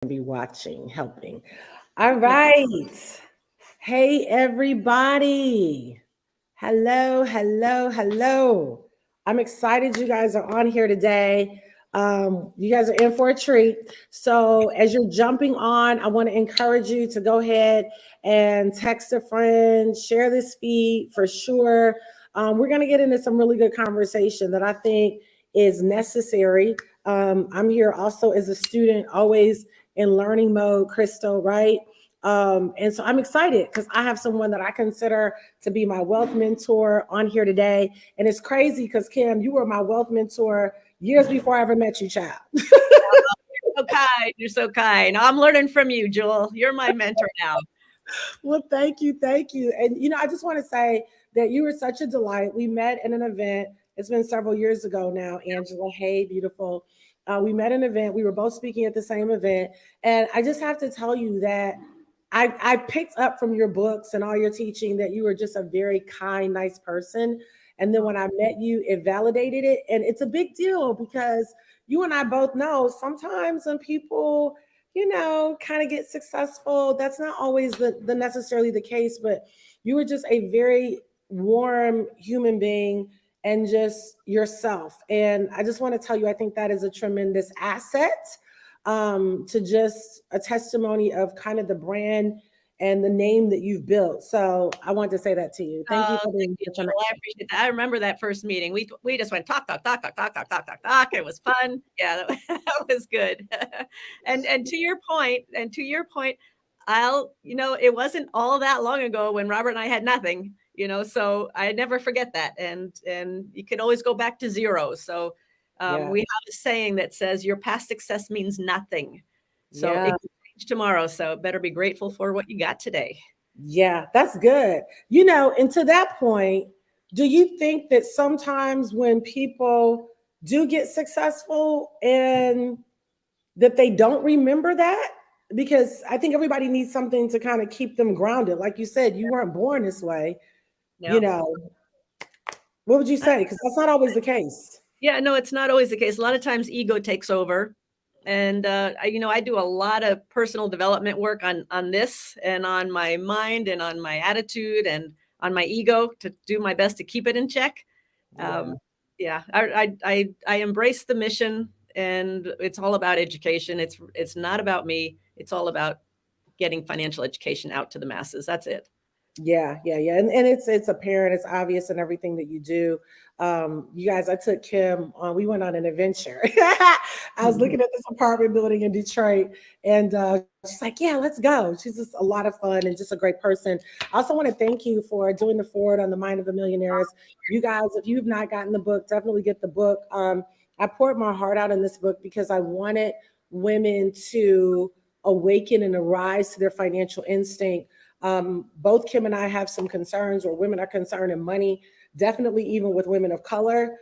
be watching, helping. All right. Hey, everybody. Hello, hello, hello. I'm excited you guys are on here today. You guys are in for a treat. So, as you're jumping on, I want to encourage you to go ahead and text a friend, share this feed for sure. We're going to get into some really good conversation that I think is necessary. I'm here also as a student, always in learning mode, Crystal, right? And so I'm excited because I have someone that I consider to be my wealth mentor on here today. And it's crazy because Kim, you were my wealth mentor years before I ever met you, child. So kind. You're so kind. I'm learning from you, Jewel. You're my mentor now. Well, thank you, thank you. And I just want to say that you were such a delight. We met in an event. It's been several years ago now, Angela. Hey, beautiful. We met an event. We were both speaking at the same event, and I just have to tell you that I picked up from your books and all your teaching that you were just a very kind, nice person. And then when I met you, it validated it, and it's a big deal because you and I both know sometimes when people kind of get successful. That's not always the necessarily the case, but you were just a very warm human being and just yourself. And I just want to tell you, I think that is a tremendous asset, to just a testimony of kind of the brand and the name that you've built. So I want to say that to you. Thank you Oh, for thank being you, here tonight. Jewel. I appreciate that. I remember that first meeting. We just went talk, talk, talk, talk, talk, talk, talk, talk, talk. It was fun. Yeah, that was good. And to your point, it wasn't all that long ago when Robert and I had nothing. So I never forget that. And you can always go back to zero. So Yeah. we have a saying that says your past success means nothing. So Yeah. it could change tomorrow. So better be grateful for what you got today. Yeah, that's good. And to that point, do you think that sometimes when people do get successful and that they don't remember that? Because I think everybody needs something to kind of keep them grounded. Like you said, you weren't born this way. You No. know, what would you say? Because that's not always the case. Yeah, no, it's not always the case. A lot of times ego takes over. And I do a lot of personal development work on this and on my mind and on my attitude and on my ego to do my best to keep it in check. Yeah. Um, yeah, I embrace the mission, and it's all about education. It's not about me. It's all about getting financial education out to the masses. That's it. Yeah, yeah, yeah. And it's apparent, it's obvious in everything that you do. You guys, I took Kim on, we went on an adventure. I was looking at this apartment building in Detroit, and she's like, yeah, let's go. She's just a lot of fun and just a great person. I also want to thank you for doing the forward on the Mind of a Millionaires. You guys, if you've not gotten the book, definitely get the book. I poured my heart out in this book because I wanted women to awaken and arise to their financial instinct. Both Kim and I have some concerns, or women are concerned in money, definitely even with women of color.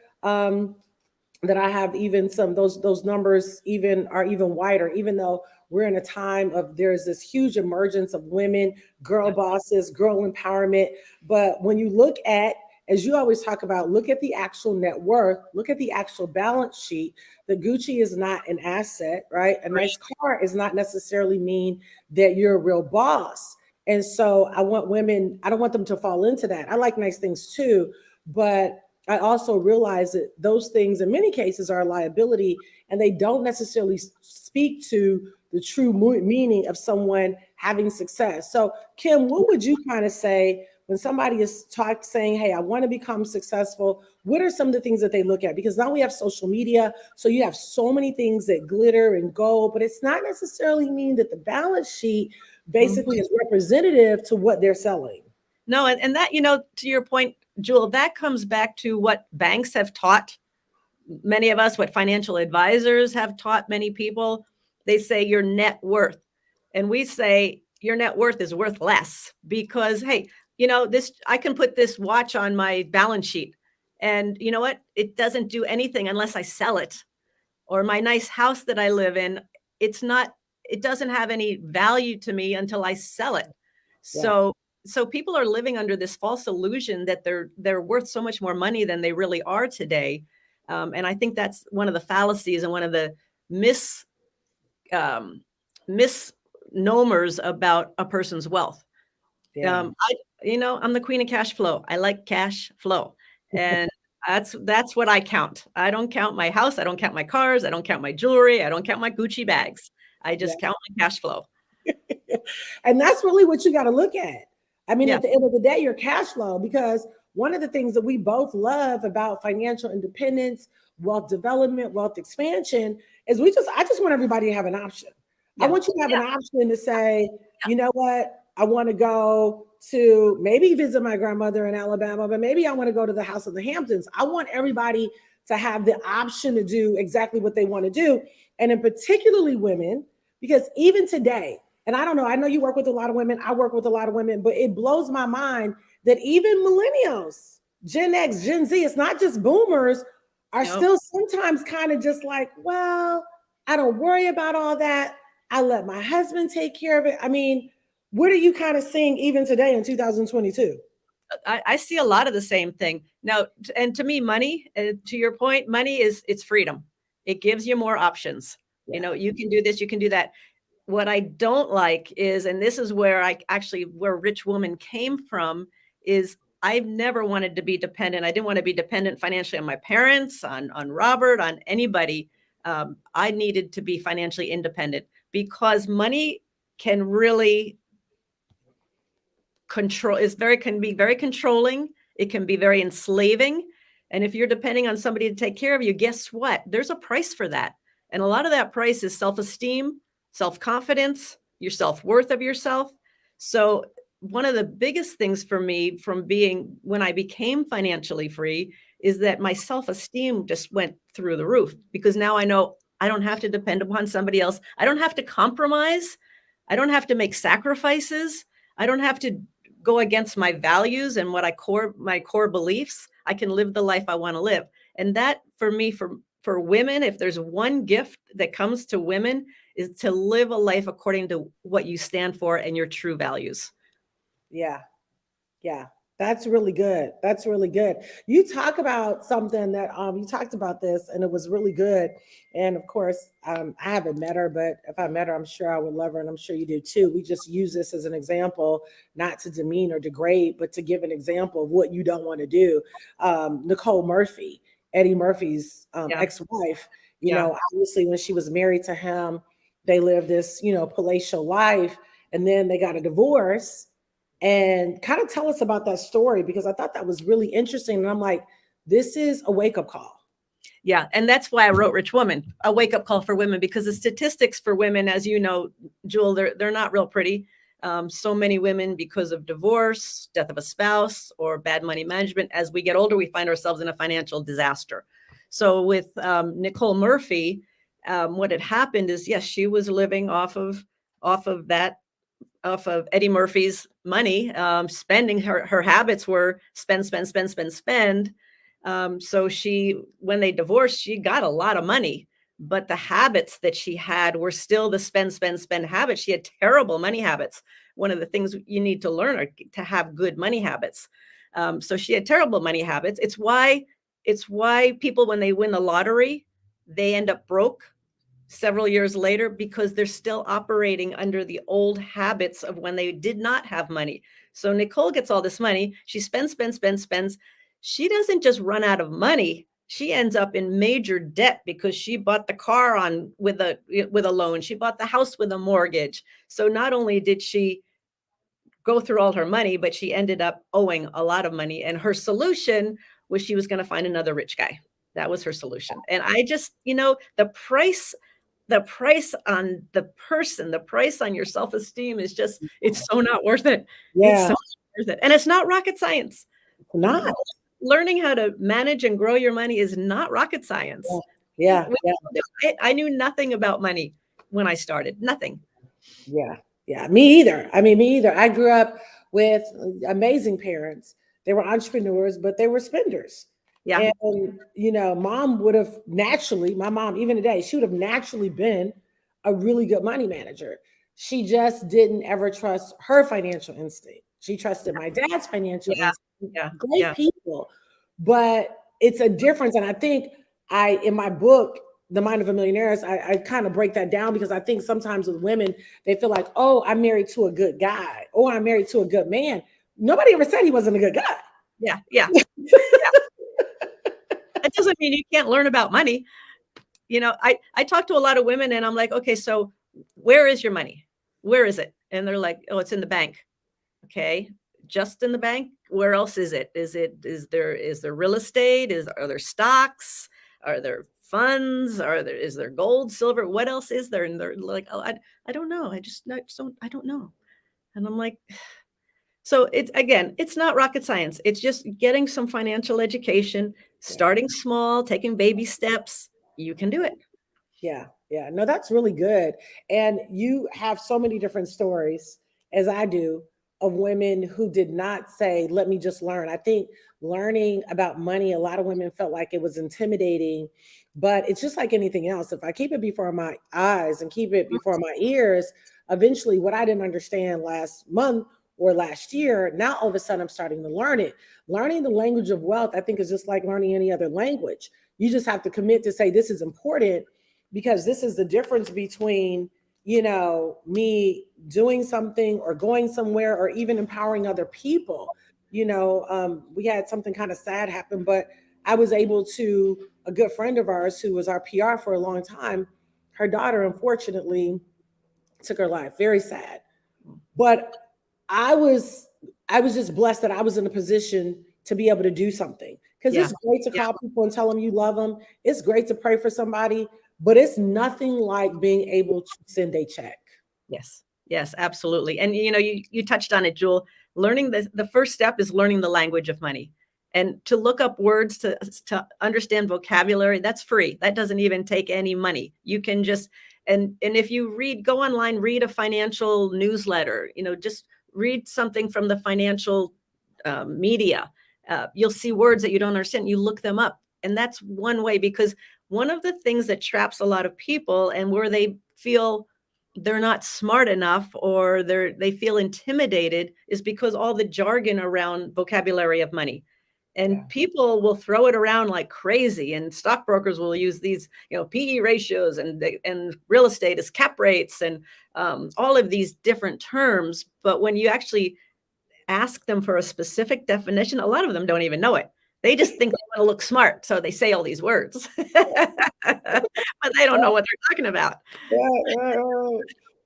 That I have even some those numbers even are even wider, even though we're in a time of there's this huge emergence of women, girl Yeah. bosses, girl empowerment. But when you look at, as you always talk about, look at the actual net worth, look at the actual balance sheet. The Gucci is not an asset, right? A nice car is not necessarily mean that you're a real boss. And so I want women, I don't want them to fall into that. I like nice things too, but I also realize that those things in many cases are a liability, and they don't necessarily speak to the true meaning of someone having success. So, Kim, what would you kind of say when somebody is saying, hey, I want to become successful? What are some of the things that they look at? Because now we have social media, so you have so many things that glitter and gold, but it's not necessarily mean that the balance sheet Mhm. basically is representative to what they're selling. No, and that, to your point, Jewel, that comes back to what banks have taught many of us, what financial advisors have taught many people. They say your net worth. And we say your net worth is worth less because, hey, this, I can put this watch on my balance sheet. And you know what? It doesn't do anything unless I sell it. Or my nice house that I live in, it's not, it doesn't have any value to me until I sell it. Yeah. So people are living under this false illusion that they're worth so much more money than they really are today. And I think that's one of the fallacies and one of the mis um, misnomers about a person's wealth. Yeah. I'm the queen of cash flow. I like cash flow. And that's what I count. I don't count my house. I don't count my cars. I don't count my jewelry. I don't count my Gucci bags. I Yeah. just count my cash flow. And that's really what you got to look at. I mean, Yeah. at the end of the day, your cash flow, because one of the things that we both love about financial independence, wealth development, wealth expansion is I just want everybody to have an option. I Yeah. want you to have Yeah. an option to say, you know what, I want to go to maybe visit my grandmother in Alabama, but maybe I want to go to the House of the Hamptons. I want everybody to have the option to do exactly what they want to do. And in particularly women, because even today, and I don't know, I know you work with a lot of women, I work with a lot of women, but it blows my mind that even millennials, Gen X, Gen Z, it's not just boomers, are No. still sometimes kind of just like, well, I don't worry about all that. I let my husband take care of it. I mean, what are you kind of seeing even today in 2022? I see a lot of the same thing now. And to me, money, to your point, money it's freedom. It gives you more options. Yeah. You can do this, you can do that. What I don't like is, and this is where where Rich Woman came from, is I've never wanted to be dependent. I didn't want to be dependent financially on my parents, on Robert, on anybody. I needed to be financially independent because money can really can be very controlling. It can be very enslaving. And if you're depending on somebody to take care of you, guess what? There's a price for that. And a lot of that price is self-esteem, self-confidence, your self-worth of yourself. So one of the biggest things for me from being when I became financially free is that my self-esteem just went through the roof because now I know I don't have to depend upon somebody else. I don't have to compromise. I don't have to make sacrifices. I don't have to go against my values and my core beliefs. I can live the life I want to live. And that for me, for women, if there's one gift that comes to women, is to live a life according to what you stand for and your true values. Yeah. Yeah, that's really good. That's really good. You talk about something that you talked about this, and it was really good. And of course, I haven't met her, but if I met her, I'm sure I would love her, and I'm sure you do too. We just use this as an example, not to demean or degrade, but to give an example of what you don't want to do. Nicole Murphy, Eddie Murphy's Yeah. ex-wife. Yeah. Obviously, when she was married to him, they lived this palatial life, and then they got a divorce and kind of tell us about that story because I thought that was really interesting. And I'm like, this is a wake up call. Yeah. And that's why I wrote Rich Woman, a wake up call for women, because the statistics for women, as you know, Jewel, they're not real pretty. So many women, because of divorce, death of a spouse, or bad money management, as we get older, we find ourselves in a financial disaster. So with Nicole Murphy, what had happened is, yes, she was living off of Eddie Murphy's money. Spending her habits were spend, spend, spend, spend, spend. So when they divorced, she got a lot of money, but the habits that she had were still the spend, spend, spend habits. She had terrible money habits. One of the things you need to learn are to have good money habits. So she had terrible money habits. It's why people, when they win the lottery, they end up broke several years later because they're still operating under the old habits of when they did not have money. So Nicole gets all this money. She spends, spends, spends, spends. She doesn't just run out of money. She ends up in major debt because she bought the car with a loan. She bought the house with a mortgage. So not only did she go through all her money, but she ended up owing a lot of money. And her solution was she was going to find another rich guy. That was her solution. And I just, the price on the person, the price on your self-esteem is just, it's so not worth it. It's Yeah, so not worth it. And it's not rocket science. not. Learning how to manage and grow your money is not rocket science. Yeah, yeah, I knew nothing about money when I started, nothing. yeah, yeah. Me either. I mean, me either. I grew up with amazing parents. They were entrepreneurs, but they were spenders. Yeah. And, mom would have naturally, my mom, even today, she would have naturally been a really good money manager. She just didn't ever trust her financial instinct. She trusted my dad's financial Yeah. instinct. Yeah. Great Yeah. people, but it's a difference. And I think in my book, the mind of a millionairess, I kind of break that down because I think sometimes with women, they feel like, oh, I'm married to a good guy, or I'm married to a good man. Nobody ever said he wasn't a good guy. Yeah, yeah, yeah. That doesn't mean you can't learn about money. I talk to a lot of women and I'm like, okay, so where is your money? Where is it? And they're like, oh, it's in the bank. Okay. Just in the bank? Where else is it? Is there real estate? Are there stocks? Are there funds? Is there gold, silver? What else is there? And they're like, oh, I don't know. I don't know. And I'm like, so it's not rocket science. It's just getting some financial education, Yeah. starting small, taking baby steps. You can do it. Yeah, yeah. No, that's really good. And you have so many different stories, as I do, of women who did not say, let me just learn. I think learning about money, a lot of women felt like it was intimidating, but it's just like anything else. If I keep it before my eyes and keep it before my ears, eventually what I didn't understand last month or last year, now all of a sudden I'm starting to learn it. Learning the language of wealth, I think, is just like learning any other language. You just have to commit to say, this is important because this is the difference between me doing something or going somewhere or even empowering other people. We had something kind of sad happen, but I was able to, a good friend of ours who was our PR for a long time, her daughter unfortunately took her life. Very sad. But I was I was just blessed that I was in a position to be able to do something. Because Yeah. it's great to Yeah. call people and tell them you love them. It's great to pray for somebody, but it's nothing like being able to send a check. Yes. Yes, absolutely. And you touched on it, Jewel. Learning the first step is learning the language of money. And to look up words to understand vocabulary, that's free. That doesn't even take any money. You can just and if you go online, read a financial newsletter, just read something from the financial media. You'll see words that you don't understand. You look them up. And that's one way, because one of the things that traps a lot of people and where they feel they're not smart enough or they feel intimidated is because all the jargon around vocabulary of money. Yeah. And people will throw it around like crazy, and stockbrokers will use these, PE ratios, and real estate is cap rates, and all of these different terms. But when you actually ask them for a specific definition, a lot of them don't even know it. They just think they want to look smart, so they say all these words, but they don't know what they're talking about. Right, right, right.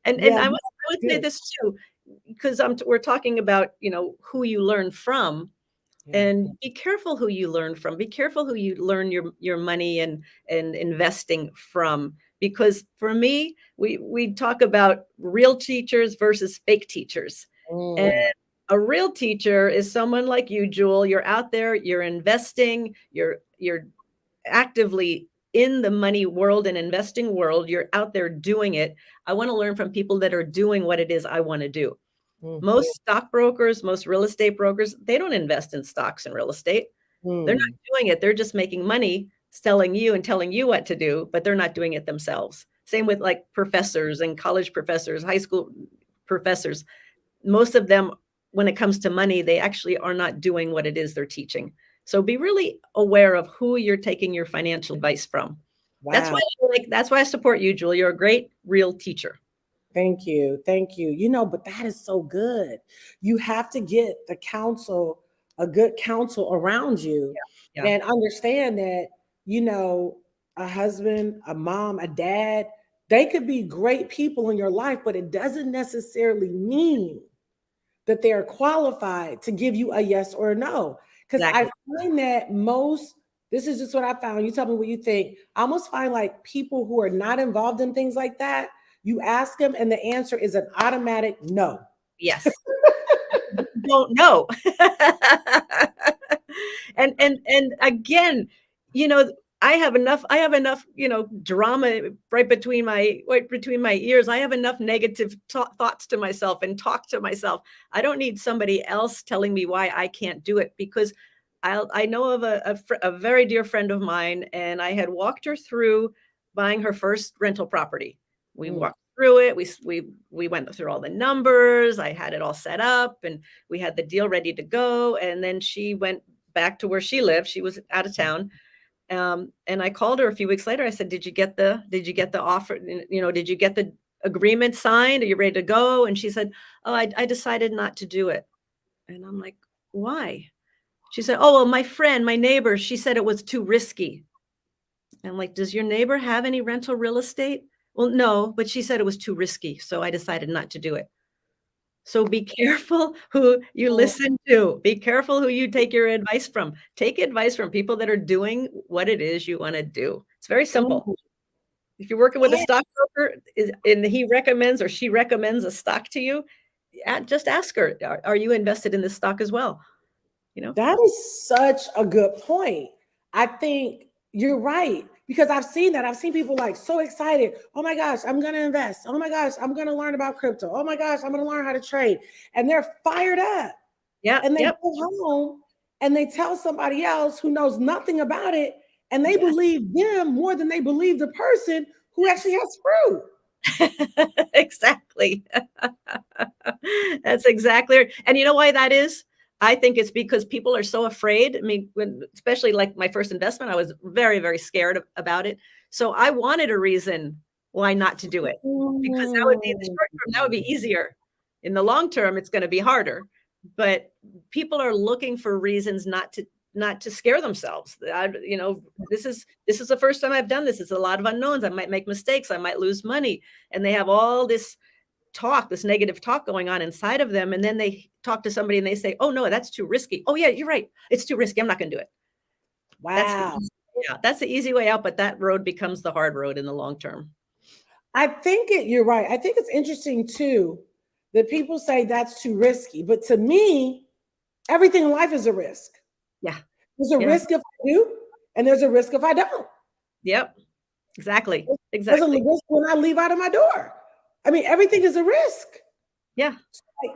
And Yeah, I would say good. this too, because we're talking about, who you learn from, Yeah. and be careful who you learn from. Be careful who you learn your money and investing from, because for me, we talk about real teachers versus fake teachers. And Mm, a real teacher is someone like you, Jewel. You're out there, you're investing, you're actively in the money world and investing world. You're out there doing it. I want to learn from people that are doing what it is I want to do. mm, Most stockbrokers, most real estate brokers, they don't invest in stocks and real estate. They're mm. not doing it. They're just making money selling you and telling you what to do, but they're not doing it themselves. Same with like professors and college professors, high school professors. Most of them, when it comes to money, they actually are not doing what it is they're teaching. So be really aware of who you're taking your financial advice from. Wow. That's why I support you, Julie. You're a great real teacher. Thank you. Thank you. But that is so good. You have to get the counsel, a good counsel around you, Yeah. and understand that, a husband, a mom, a dad, they could be great people in your life, but it doesn't necessarily mean that they're qualified to give you a yes or a no. Because I Exactly. find that this is just what I found. You tell me what you think. I almost find like people who are not involved in things like that, you ask them and the answer is an automatic no. Yes. Don't know. And again, you know, I have enough, drama right between my ears. I have enough negative thoughts to myself and talk to myself. I don't need somebody else telling me why I can't do it, because I know of a very dear friend of mine, and I had walked her through buying her first rental property. We Mm, walked through it. We went through all the numbers. I had it all set up, and we had the deal ready to go. And then she went back to where she lived. She was out of town, And I called her a few weeks later. I said, did you get the offer? Did you get the agreement signed? Are you ready to go? And she said, oh, I decided not to do it. And I'm like, why? She said, oh, well, my neighbor, she said it was too risky. And I'm like, does your neighbor have any rental real estate? Well, no, but she said it was too risky. So I decided not to do it. So be careful who you Oh, listen to. Be careful who you take your advice from. Take advice from people that are doing what it is you want to do. It's very simple. mm. If you're working with a And stockbroker and he recommends or she recommends a stock to you, just ask her, are you invested in this stock as well? You know? that is such a good point. I think you're right because I've seen that. I've seen people like so excited. Oh my gosh, I'm going to invest. Oh my gosh, I'm going to learn about crypto. Oh my gosh, I'm going to learn how to trade. And they're fired up. Yeah, And they yep. go home and they tell somebody else who knows nothing about it. And they Yes. believe them more than they believe the person who actually has fruit. Exactly. That's exactly right. And you know why that is? I think it's because people are so afraid. I mean, especially like my first investment, I was very, very scared about it. So I wanted a reason why not to do it because that would be in the Mm. short term, that would be easier. In the long term, it's going to be harder. But people are looking for reasons not to scare themselves. This is the first time I've done this. It's a lot of unknowns. I might make mistakes. I might lose money. And they have all this negative talk going on inside of them. And then they talk to somebody and they say, oh no, that's too risky. Oh yeah, you're right. It's too risky. I'm not going to do it. That's the Wow. yeah, that's the easy way out, but that road becomes the hard road in the long term. You're right. I think it's interesting too that people say that's too risky. But to me, everything in life is a risk. Yeah. There's a Yeah. risk if I do, and there's a risk if I don't. Yep. Exactly. There's a Exactly. risk when I leave out of my door. I mean, everything is a risk. Yeah.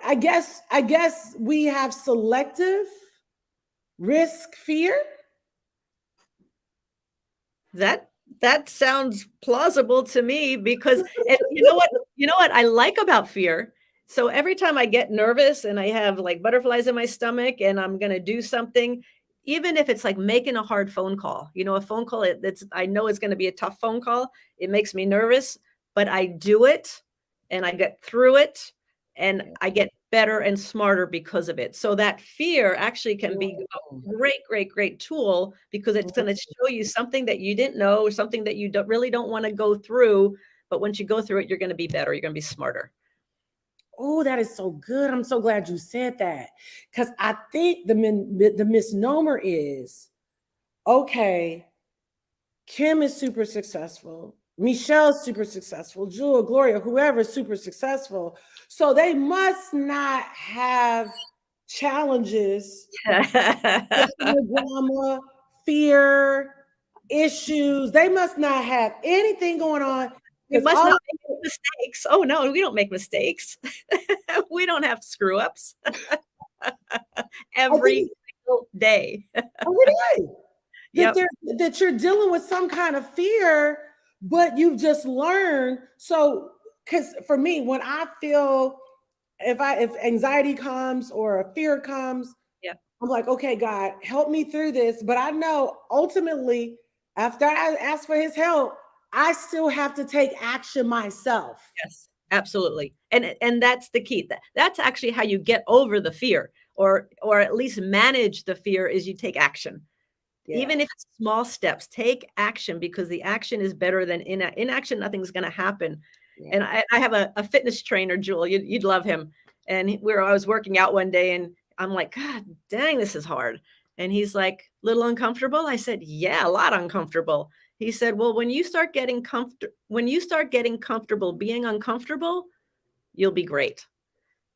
I guess we have selective risk fear. That sounds plausible to me because and you know what I like about fear? So every time I get nervous and I have like butterflies in my stomach and I'm gonna do something, even if it's like making a hard phone call, a phone call that's I know it's gonna be a tough phone call. It makes me nervous, but I do it and I get through it and I get better and smarter because of it. So that fear actually can be great, great, great tool because it's going to show you something that you didn't know, or something that you really don't want to go through. But once you go through it, you're going to be better. You're going to be smarter. Oh, that is so good. I'm so glad you said that. Because I think the misnomer is okay, Kim is super successful. Michelle's super successful. Jewel, Gloria, whoever is super successful. So they must not have challenges, drama, fear, issues. They must not have anything going on We because must all not make mistakes. Oh no, we don't make mistakes. We don't have screw ups I every think single day. every day that Yep. that you're dealing with some kind of fear, but you've just learned. So, because for me, when I feel if anxiety comes or a fear comes, Yep. I'm like, okay, God, help me through this. But I know ultimately, after I ask for His help, I still have to take action myself. Yes, absolutely. And that's the key. That's actually how you get over the fear or at least manage the fear is you take action. Yeah, Even if it's small steps, take action because the action is better than inaction. Nothing's going to happen. yeah. And I have a fitness trainer, Jewel. You'd love him. And I was working out one day, and I'm like, God dang, this is hard. And he's like, little uncomfortable. I said, yeah, a lot uncomfortable. He said, well, when you start getting comfortable being uncomfortable, you'll be great.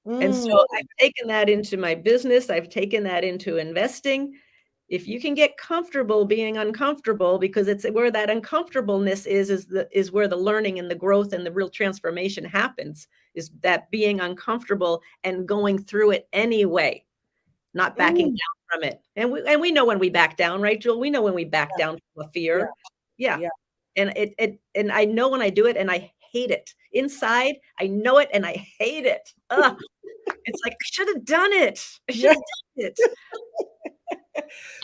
And so Mm, I've taken that into my business. I've taken that into investing. If you can get comfortable being uncomfortable, because it's where that uncomfortableness is where the learning and the growth and the real transformation happens, is that being uncomfortable and going through it anyway, not backing mm, down from it. And we know when we back down, right, Jewel? We know when we back down from a yeah, fear. Yeah. yeah. And I know when I do it and I hate it. Inside, I know it and I hate it. Ugh. It's like, I should have done it. I should Yeah. have done it.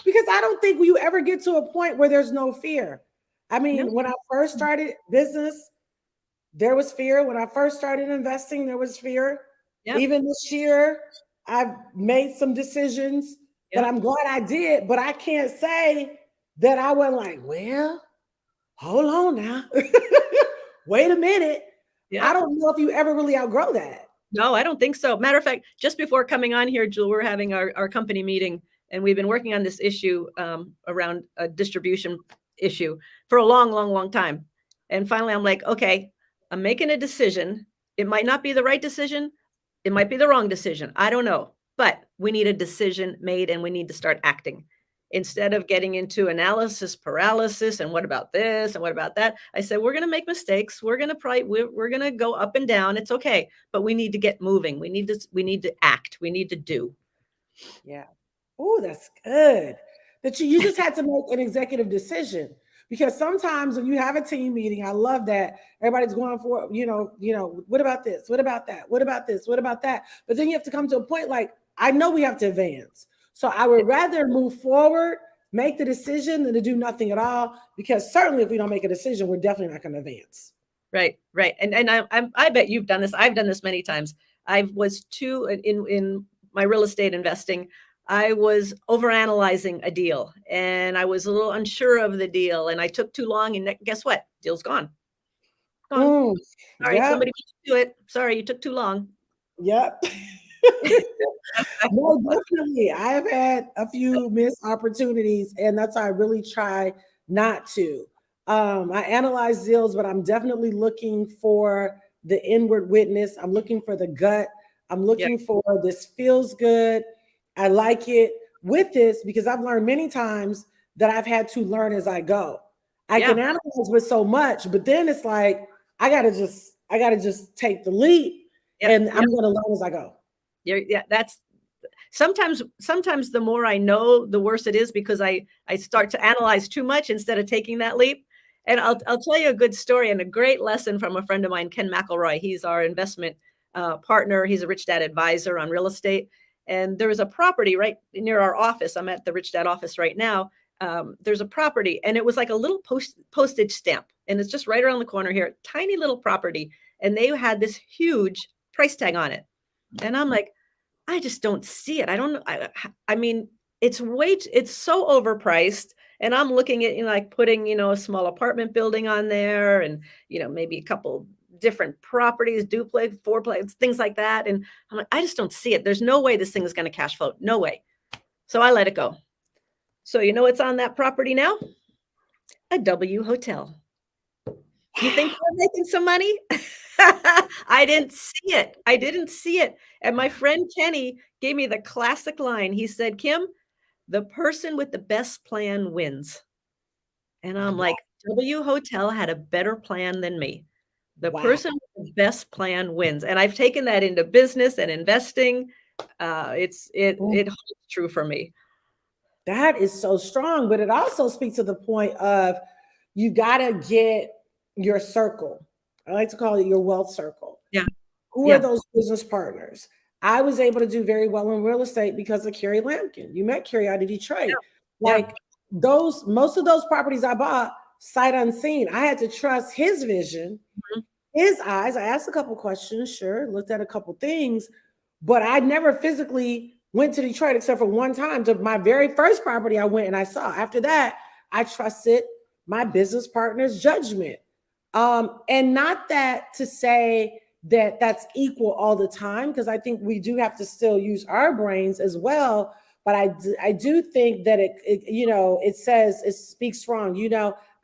Because I don't think you ever get to a point where there's no fear. I No. mean, when I first started business, there was fear. When I first started investing, there was fear. Yep. Even this year, I've made some decisions that Yep. I'm glad I did, but I can't say that I wasn't like, well, hold on now. Wait a minute. I Yep. don't know if you ever really outgrow that. No, I don't think so. Matter of fact, just before coming on here, Jewel, we're having our company meeting, and we've been working on this issue around a distribution issue for a long, long, long time. And finally, I'm like, okay, I'm making a decision. It might not be the right decision. It might be the wrong decision. I don't know. But we need a decision made and we need to start acting. Instead of getting into analysis paralysis and what about this and what about that, I said, we're going to make mistakes. We're going to probably, we're going to go up and down. It's okay. But we need to get moving. We need to act. We need to do. Yeah. Oh, that's good. That you just had to make an executive decision because sometimes when you have a team meeting, I love that everybody's going for, what about this? What about that? What about this? What about that? But then you have to come to a point like, I know we have to advance. So I would rather move forward, make the decision than to do nothing at all, because certainly if we don't make a decision, we're definitely not going to advance. Right, right. And I bet you've done this. I've done this many times. I was too in my real estate investing. I was overanalyzing a deal and I was a little unsure of the deal and I took too long and guess what? Deal's gone. Gone. Sorry, Yep. somebody beat you to it. Sorry, you took too long. Yep. No, definitely. I've had a few missed opportunities, and that's why I really try not to. I analyze deals, but I'm definitely looking for the inward witness. I'm looking for the gut. I'm Yeah, looking for this feels good. I like it with this because I've learned many times that I've had to learn as I go. I can yeah, analyze with so much, but then it's like I gotta just take the leap yep, and yep. I'm gonna learn as I go. Yeah, that's sometimes the more I know, the worse it is because I start to analyze too much instead of taking that leap. And I'll tell you a good story and a great lesson from a friend of mine, Ken McElroy. He's our investment partner. He's a Rich Dad advisor on real estate. And there was a property right near our office. I'm at the Rich Dad office right now. There's a property, and it was like a little postage stamp, and it's just right around the corner here. Tiny little property, and they had this huge price tag on it. And I'm like, I just don't see it. I don't know. I mean, it's so overpriced. And I'm looking at, like putting, a small apartment building on there and, maybe a couple different properties, duplex, fourplex, things like that. And I'm like, I just don't see it. There's no way this thing is going to cash flow. No way. So I let it go. So you know what's on that property now? A W hotel. You think we're making some money? I didn't see it. I didn't see it. And my friend Kenny gave me the classic line. He said, Kim, the person with the best plan wins. And I'm Wow. like, W Hotel had a better plan than me. The Wow. person with the best plan wins. And I've taken that into business and investing. It holds true for me. That is so strong, but it also speaks to the point of you got to get your circle. I like to call it your wealth circle. Yeah. Who are Yeah. those business partners? I was able to do very well in real estate because of Carrie Lampkin. You met Carrie out of Detroit. Yeah. Like most of those properties I bought sight unseen. I had to trust his vision, Mhm. his eyes. I asked a couple questions, sure, looked at a couple things, but I never physically went to Detroit except for one time to my very first property I went and I saw. After that, I trusted my business partner's judgment. And not that to say that that's equal all the time, because I think we do have to still use our brains as well. But I do think that it says it speaks strong.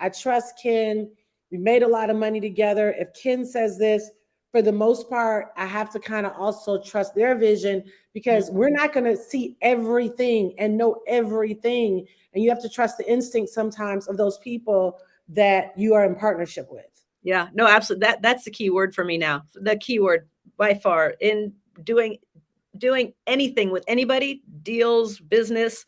I trust Ken. We made a lot of money together. If Ken says this, for the most part, I have to kind of also trust their vision because Mhm. we're not going to see everything and know everything. And you have to trust the instinct sometimes of those people that you are in partnership with. Yeah, no, absolutely. That's the key word for me now. The key word by far in doing anything with anybody, deals, business.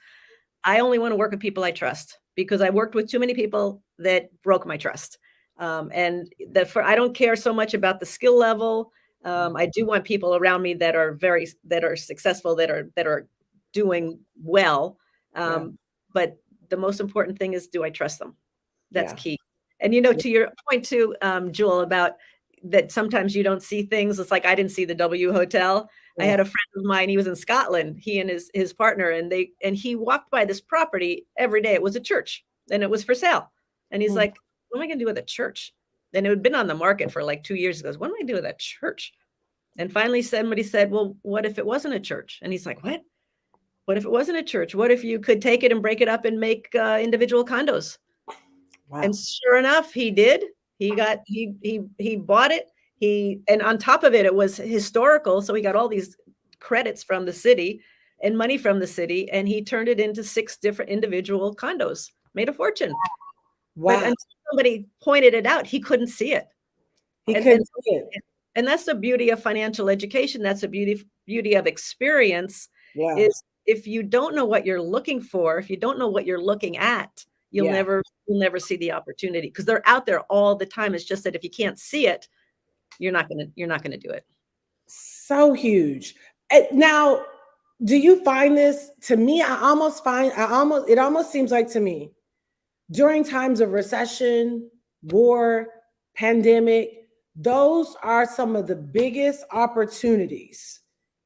I only want to work with people I trust because I worked with too many people that broke my trust. I don't care so much about the skill level. I do want people around me that are successful, that are doing well. Yeah. But the most important thing is, do I trust them? That's Yeah. key. And to your point too, Jewel, about that sometimes you don't see things. It's like I didn't see the W Hotel. I Yeah. had a friend of mine, he was in Scotland, he and his partner, and he walked by this property every day. It was a church and it was for sale. And he's Mm. like, what am I gonna do with a church? And it had been on the market for like 2 years. He goes, what am I gonna do with that church? And finally somebody said, well, what if it wasn't a church? And he's like, what? What if it wasn't a church? What if you could take it and break it up and make individual condos? And Wow. sure enough, he did. He bought it. And on top of it, it was historical. So he got all these credits from the city and money from the city, and he turned it into 6 different individual condos, made a fortune. But Wow. until somebody pointed it out, he couldn't see it. He And couldn't see it. and that's the beauty of financial education. That's the beauty of experience, Yeah. is if you don't know what you're looking for, if you don't know what you're looking at, Yeah. you'll never see the opportunity, because they're out there all the time. It's just that if you can't see it, you're not gonna do it. So huge. Now, do you find this? To me, it almost seems like to me during times of recession, war, pandemic, those are some of the biggest opportunities.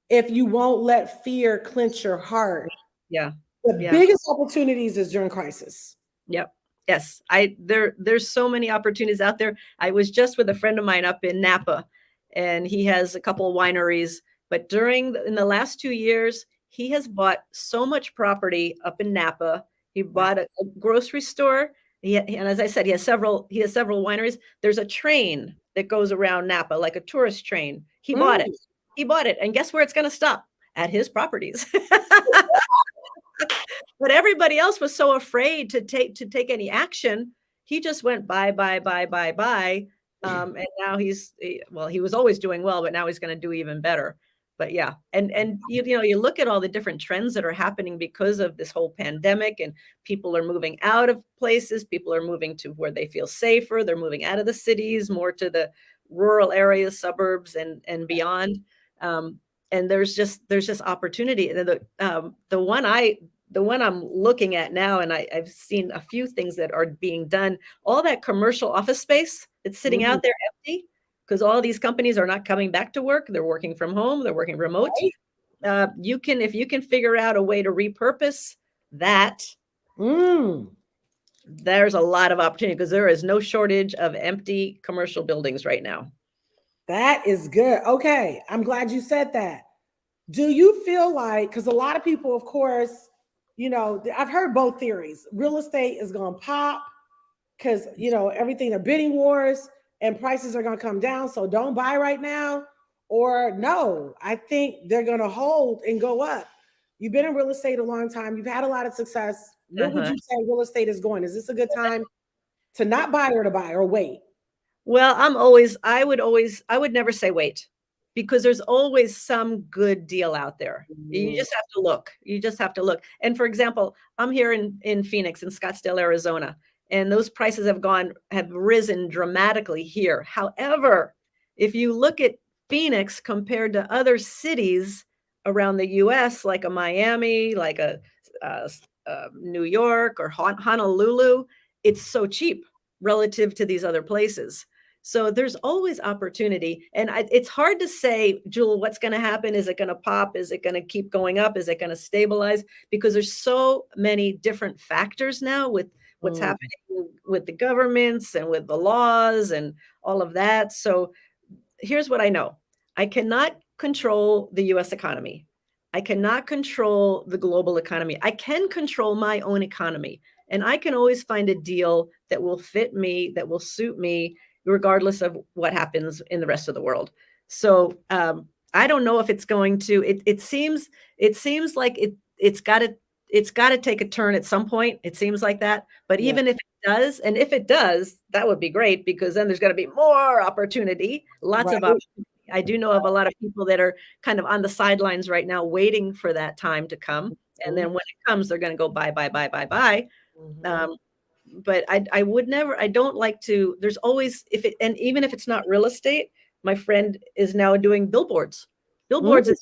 If you won't let fear clench your heart, Yeah. the Yeah. biggest opportunities is during crisis. Yep. Yes. There's so many opportunities out there. I was just with a friend of mine up in Napa, and he has a couple of wineries, but in the last 2 years, he has bought so much property up in Napa. He Wow. bought a grocery store. And as I said, he has several wineries. There's a train that goes around Napa, like a tourist train. He bought it. Mm. He bought it. And guess where it's going to stop? At his properties. But everybody else was so afraid to take any action. He just went buy, buy, buy, buy, buy. And now he was always doing well, but now he's going to do even better. But yeah, and you look at all the different trends that are happening because of this whole pandemic, and people are moving out of places. People are moving to where they feel safer. They're moving out of the cities, more to the rural areas, suburbs, and beyond. Um, and there's just opportunity. The one I'm looking at now, and I've seen a few things that are being done, all that commercial office space that's sitting Mm. out there empty, because all these companies are not coming back to work. They're working from home. They're working remote. If you can figure out a way to repurpose that, Mm. there's a lot of opportunity, because there is no shortage of empty commercial buildings right now. That is good. Okay. I'm glad you said that. Do you feel like, because a lot of people, of course, I've heard both theories. Real estate is going to pop because, everything, the bidding wars and prices are going to come down. So don't buy right now. Or no, I think they're going to hold and go up. You've been in real estate a long time. You've had a lot of success. What would Uh-huh. you say real estate is going? Is this a good time to not buy or to buy or wait? Well, I would never say wait, because there's always some good deal out there. You Mm. just have to look. You just have to look. And for example, I'm here in Phoenix, in Scottsdale, Arizona, and those prices have risen dramatically here. However, if you look at Phoenix compared to other cities around the US, like a Miami, like uh, New York or Honolulu, it's so cheap relative to these other places. So there's always opportunity. And it's hard to say, Jewel, what's going to happen? Is it going to pop? Is it going to keep going up? Is it going to stabilize? Because there's so many different factors now with what's Mm. happening with the governments and with the laws and all of that. So here's what I know. I cannot control the US economy. I cannot control the global economy. I can control my own economy. And I can always find a deal that will fit me, that will suit me, regardless of what happens in the rest of the world. So I don't know if it's going to. It seems like it's got to take a turn at some point. It seems like that. But Yeah. even if it does, and if it does, that would be great, because then there's going to be more opportunity, lots of Right. opportunity. I do know of a lot of people that are kind of on the sidelines right now, waiting for that time to come. And then when it comes, they're going to go buy, buy, buy, buy, buy. Mhm. Um, but I would never, I don't like to, there's always, and even if it's not real estate, my friend is now doing billboards. Mm. Billboards is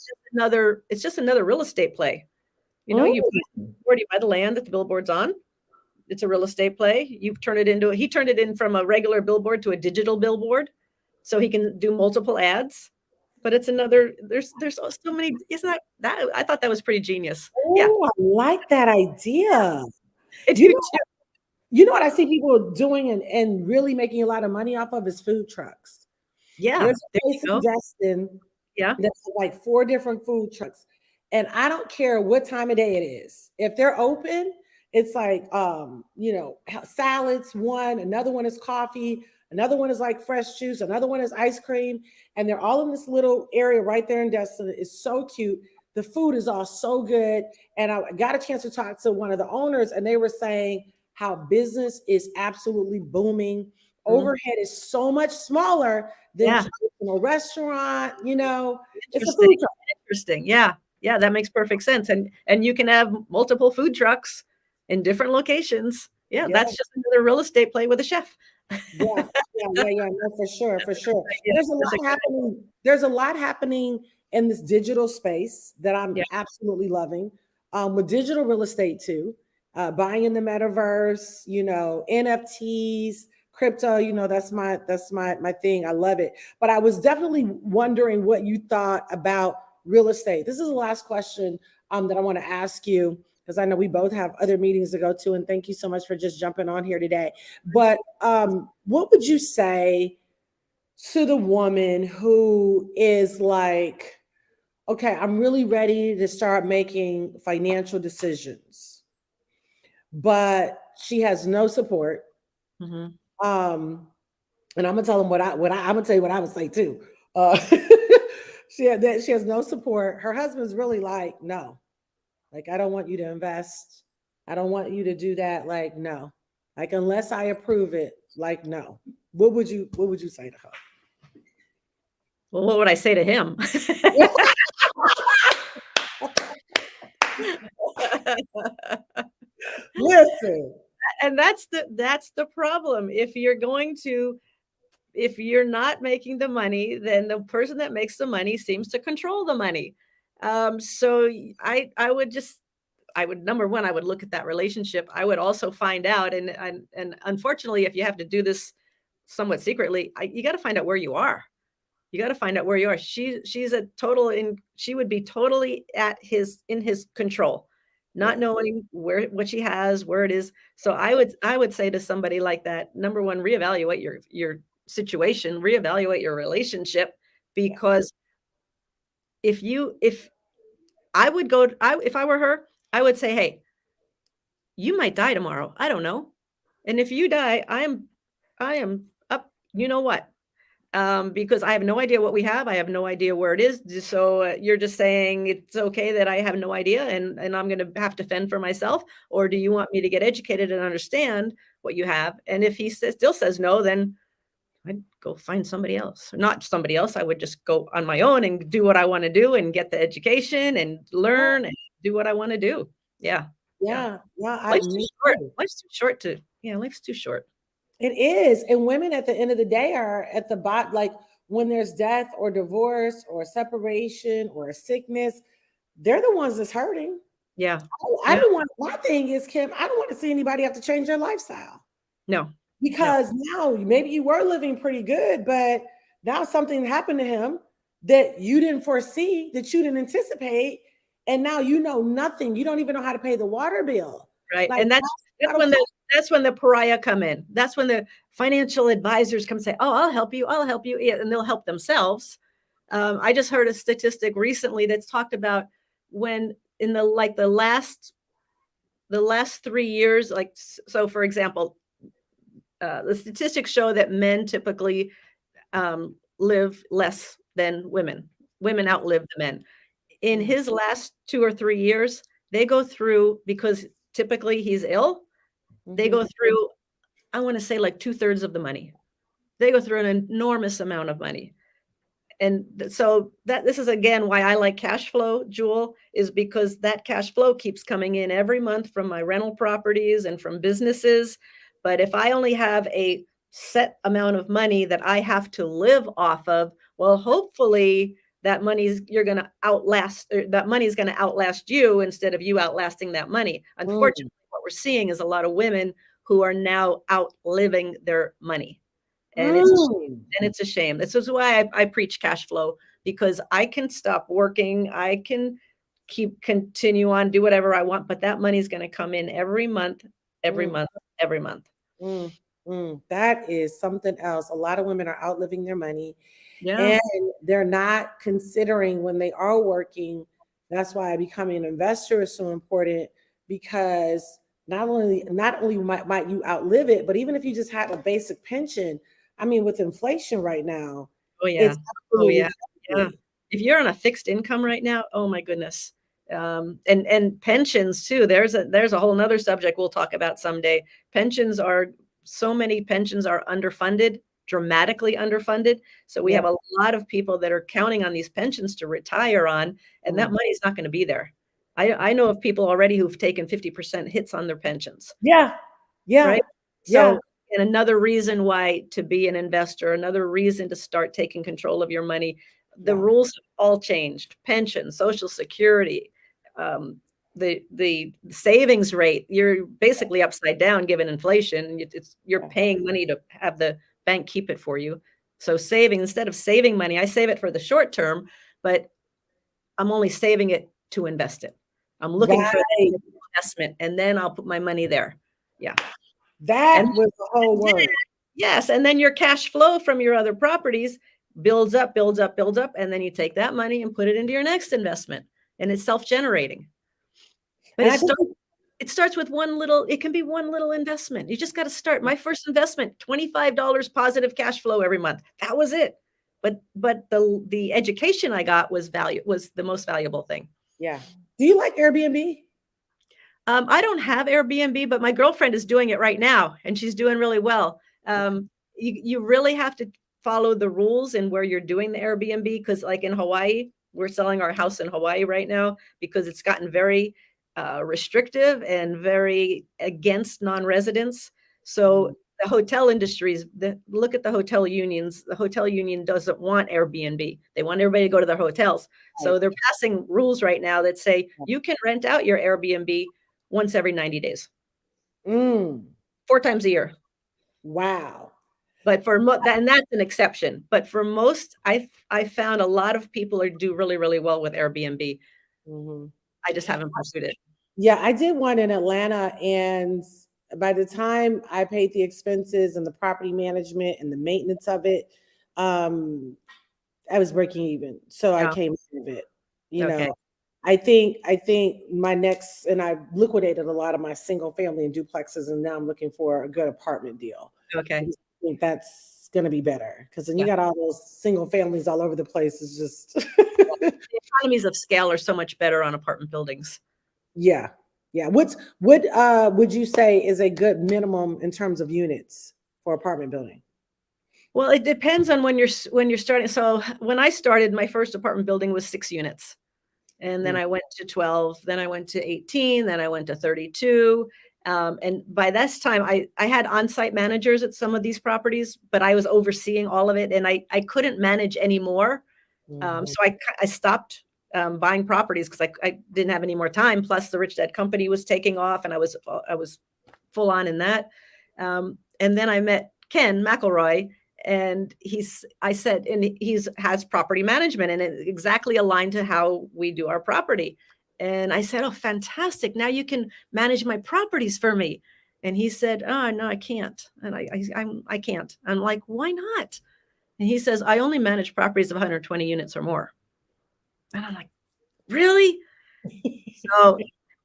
it's just another real estate play. You know, you Mm. buy, where do you buy the land that the billboard's on? It's a real estate play. You turn it into, he turned it in from a regular billboard to a digital billboard so he can do multiple ads. But it's another, there's so many, isn't that I thought that was pretty genius. Yeah. Oh, I like that idea. I You do know, too. you know what I see people doing and really making a lot of money off of is food trucks. Yeah. There's There a you place in go. Destin Yeah. that's like 4 different food trucks. And I don't care what time of day it is. If they're open, it's like salads one, another one is coffee, another one is like fresh juice, another one is ice cream, and they're all in this little area right there in Destin. It's so cute. The food is all so good. And I got a chance to talk to one of the owners, and they were saying how business is absolutely booming. Mhm. Overhead is so much smaller than Yeah. traditional restaurant. It's a Interesting. food truck. Interesting. Yeah. Yeah. That makes perfect sense. And you can have multiple food trucks in different locations. Yeah. Yeah, That's just another real estate play with a chef. yeah, yeah. No, for sure, for sure. Yeah. There's a That's a lot good idea. happening. There's a lot happening in this digital space that I'm Yeah. absolutely loving. With digital real estate too, buying in the metaverse, NFTs, crypto. That's my thing. I love it. But I was definitely wondering what you thought about real estate. This is the last question that I want to ask you because I know we both have other meetings to go to. And thank you so much for just jumping on here today. But what would you say to the woman who is like, okay, I'm really ready to start making financial decisions, but she has no support? Mhm. Um, and I'm gonna tell them I'm gonna tell you what I would say too. Uh, she has no support. Her husband's really like, no, like I don't want you to invest. I don't want you to do that. Like, no, like unless I approve it. Like, no. What would you say to her? Well, what would I say to him? Listen. And that's the problem. If you're not making the money, then the person that makes the money seems to control the money. So I would, number one, I would look at that relationship. I would also find out, and unfortunately, if you have to do this somewhat secretly, you got to find out where you are. You got to find out where you are. She would be totally in his control, not Yeah. knowing what she has, where it is. So I would say to somebody like that, number one, reevaluate your situation, reevaluate your relationship, Yeah. because if if I were her, I would say, hey, you might die tomorrow. I don't know. And if you die, I am up, you know what? Because I have no idea what we have. I have no idea where it is. So you're just saying it's okay that I have no idea and I'm going to have to fend for myself? Or do you want me to get educated and understand what you have? And if still says no, then I'd go find somebody else. Not somebody else. I would just go on my own and do what I want to do and get the education and learn and do what I want to do. Yeah. Yeah. Yeah. Yeah. Life's too Me short. too. Life's too short. It is. And women at the end of the day are at the bot, like when there's death or divorce or separation or a sickness, they're the ones that's hurting. Yeah. I Yeah. don't want, my thing is, Kim, I don't want to see anybody have to change their lifestyle No. No. because now maybe you were living pretty good, but now something happened to him that you didn't foresee, that you didn't anticipate. And now you know nothing. You don't even know how to pay the water bill. Right, Like, and that's how to when the pariah come in. That's when the financial advisors come say, "Oh, I'll help you," yeah, and they'll help themselves. I just heard a statistic recently that's talked about when in the last 3 years, so for example, the statistics show that men typically live less than women. Women outlive the men. In Mm, his last 2 or 3 years, they go through, because typically he's ill, they mhm. go through, I wanna say, like, 2/3 of the money. They go through an enormous amount of money. And so that this is again why I like cash flow, Jewel, is because that cash flow keeps coming in every month from my rental properties and from businesses. But if I only have a set amount of money that I have to live off of, well, hopefully that you're going to outlast, or that money is going to outlast you instead of you outlasting that money. Mm, Unfortunately, what we're seeing is a lot of women who are now outliving their money. And mm. it's a shame. This is why I preach cash flow, because I can stop working. I can continue on, do whatever I want, but that money is going to come in every month, every Mm, month, every month. mm, That is something else. A lot of women are outliving their money Yeah. and they're not considering when they are working. That's why becoming an investor is so important, because not only might you outlive it, but even if you just had a basic pension, I mean, with inflation right now, Oh, yeah. it's Oh, yeah. absolutely Yeah. crazy. If you're on a fixed income right now, oh my goodness. And pensions too. There's a whole nother subject we'll talk about someday. So many pensions are underfunded, dramatically underfunded. So we Yeah. have a lot of people that are counting on these pensions to retire on, and that Mm. money is not going to be there. I know of people already who've taken 50% hits on their pensions. Yeah. Yeah. Right? Yeah. So, and another reason why to be an investor, another reason to start taking control of your money, the Yeah. rules have all changed. Pension, Social Security, the savings rate, you're basically upside down given inflation. You're Yeah. paying money to have the bank keep it for you. So saving, instead of saving money, I save it for the short term, but I'm only saving it to invest it. I'm looking for Right. that investment, and then I'll put my money there. Yeah. And That was the whole then, word. yes, and then your cash flow from your other properties builds up, builds up, builds up, and then you take that money and put it into your next investment, and it's self-generating. But And I think, it starts with it can be one little investment. You just got to start. My first investment, $25 positive cash flow every month. That was it. But the education I got was the most valuable thing. yeah. Do you like Airbnb? I don't have Airbnb, but my girlfriend is doing it right now, and she's doing really well. You really have to follow the rules in where you're doing the Airbnb, because, like in Hawaii, we're selling our house in Hawaii right now because it's gotten very restrictive and very against non-residents. Mm, So the hotel industries, look at the hotel unions. The hotel union doesn't want Airbnb. They want everybody to go to their hotels. right. So they're passing rules right now that say you can rent out your Airbnb once every 90 days, Mm, 4 times a year. wow. But and that's an exception. But for most, I found a lot of people do really, really well with Airbnb. Mhm. I just haven't pursued it. Yeah, I did one in Atlanta, and by the time I paid the expenses and the property management and the maintenance of it, um, I was breaking even. So I Yeah. came out of it. You Okay. know, I think my next, and I liquidated a lot of my single family and duplexes, and now I'm looking for a good apartment deal. Okay. I think that's going to be better, because then you Yeah. got all those single families all over the place. It's just The economies of scale are so much better on apartment buildings. yeah, yeah. What would you say is a good minimum in terms of units for apartment building? Well, it depends on when you're starting. So when I started, my first apartment building was 6 units. And then Mm, I went to 12, then I went to 18, then I went to 32. And by this time, I had on-site managers at some of these properties, but I was overseeing all of it, and I couldn't manage anymore. mhm. So I stopped buying properties because I didn't have any more time. Plus, the Rich Dad Company was taking off, and I was full on in that. And then I met Ken McElroy, and I said, and he's has property management, and it exactly aligned to how we do our property. And I said, oh, fantastic! Now you can manage my properties for me. And he said, oh no, I can't. And I can't. I'm like, why not? And he says, I only manage properties of 120 units or more. And I'm like, really? So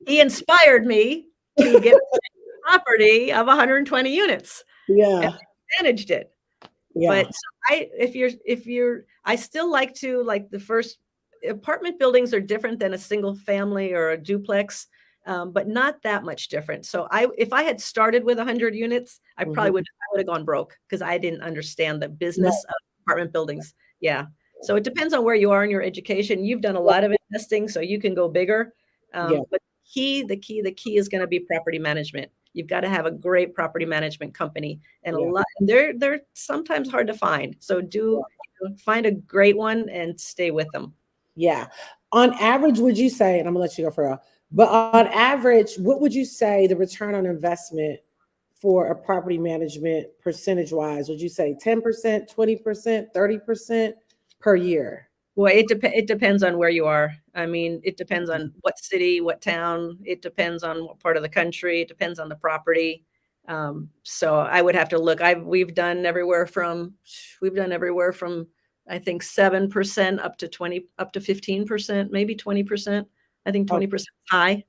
he inspired me to get property of 120 units, and Yeah, I managed it. yeah. But so I still like the first apartment buildings are different than a single family or a duplex, but not that much different. So if I had started with 100 units, Mhm. I would have gone broke because I didn't understand the Right. business of apartment buildings. Yeah. So it depends on where you are in your education. You've done a lot of investing, so you can go bigger. Yeah. But the key is going to be property management. you've got to have a great property management company, and Yeah. they're sometimes hard to find. So find a great one and stay with them. Yeah. On average, would you say, and I'm gonna let you go for real, but on average, what would you say the return on investment for a property management percentage wise? Would you say 10%, 20%, 30% per year? Well, it depends on where you are. I mean, it depends on what city, what town. It depends on what part of the country. It depends on the property. So I would have to look. We've done everywhere from I think 7% up to 15%, maybe 20%. I think 20% high.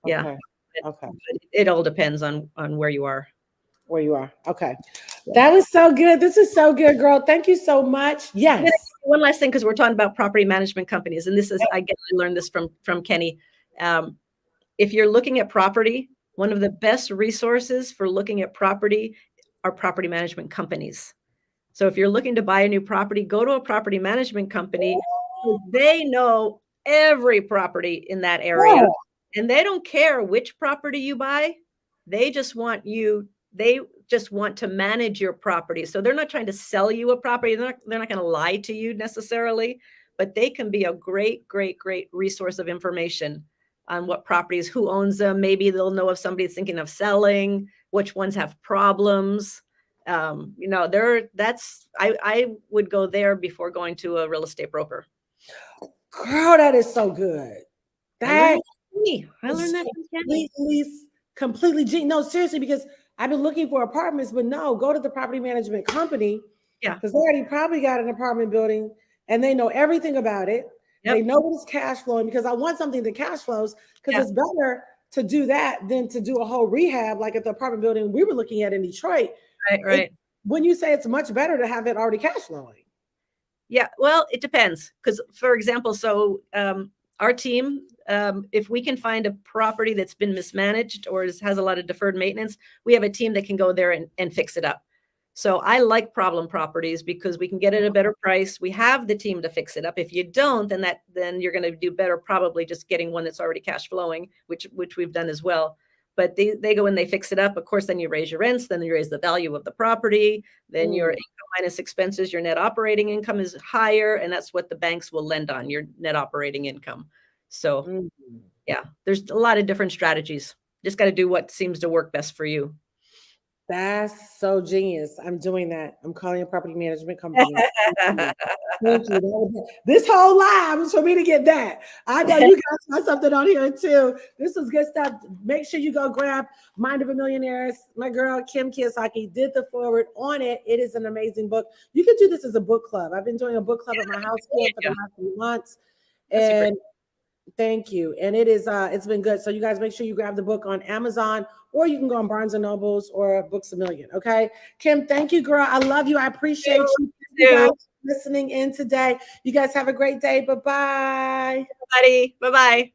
Yeah. Okay. Okay. But it all depends on where you are. Where you are. Okay. That was so good. This is so good, girl. Thank you so much. Yes. One last thing, because we're talking about property management companies, and this is, I learned this from Kenny. If you're looking at property, one of the best resources for looking at property are property management companies. So if you're looking to buy a new property, go to a property management company. They know every property in that area, and they don't care which property you buy. They just want to manage your property. So they're not trying to sell you a property. They're not going to lie to you necessarily, but they can be a great, great, great resource of information on what properties, who owns them. Maybe they'll know if somebody's thinking of selling, which ones have problems. I would go there before going to a real estate broker. Girl, that is so good. I learned that from Kenny. Completely. No, seriously, because I've been looking for apartments, but no, go to the property management company. Yeah. Because they already probably got an apartment building and they know everything about it. Yep. They know what is cash flowing, because I want something that cash flows, because it's better to do that than to do a whole rehab like at the apartment building we were looking at in Detroit. Right. When you say it's much better to have it already cash flowing. Yeah, well, it depends. Because, for example, so our team, if we can find a property that's been mismanaged or has a lot of deferred maintenance, we have a team that can go there and fix it up. So I like problem properties because we can get it at a better price. We have the team to fix it up. If you don't, then you're going to do better probably just getting one that's already cash flowing, which we've done as well. But they go and they fix it up. Of course, then you raise your rents, then you raise the value of the property, then your income minus expenses, your net operating income is higher, and that's what the banks will lend on, your net operating income. So yeah, there's a lot of different strategies. Just got to do what seems to work best for you. That's so genius. I'm doing that. I'm calling a property management company. Thank you. This whole live is for me to get that. I know you guys got something on here too. This is good stuff. Make sure you go grab Mind of a Millionairess. My girl, Kim Kyiosaki, did the forward on it. It is an amazing book. You can do this as a book club. I've been doing a book club at my house for the last few months. And thank you. And it is it's been good. So you guys make sure you grab the book on Amazon, or you can go on Barnes and Nobles or Books a Million. Okay. Kim, thank you, girl. I love you. I appreciate you guys listening in today. You guys have a great day. Bye-bye. Everybody. Bye-bye.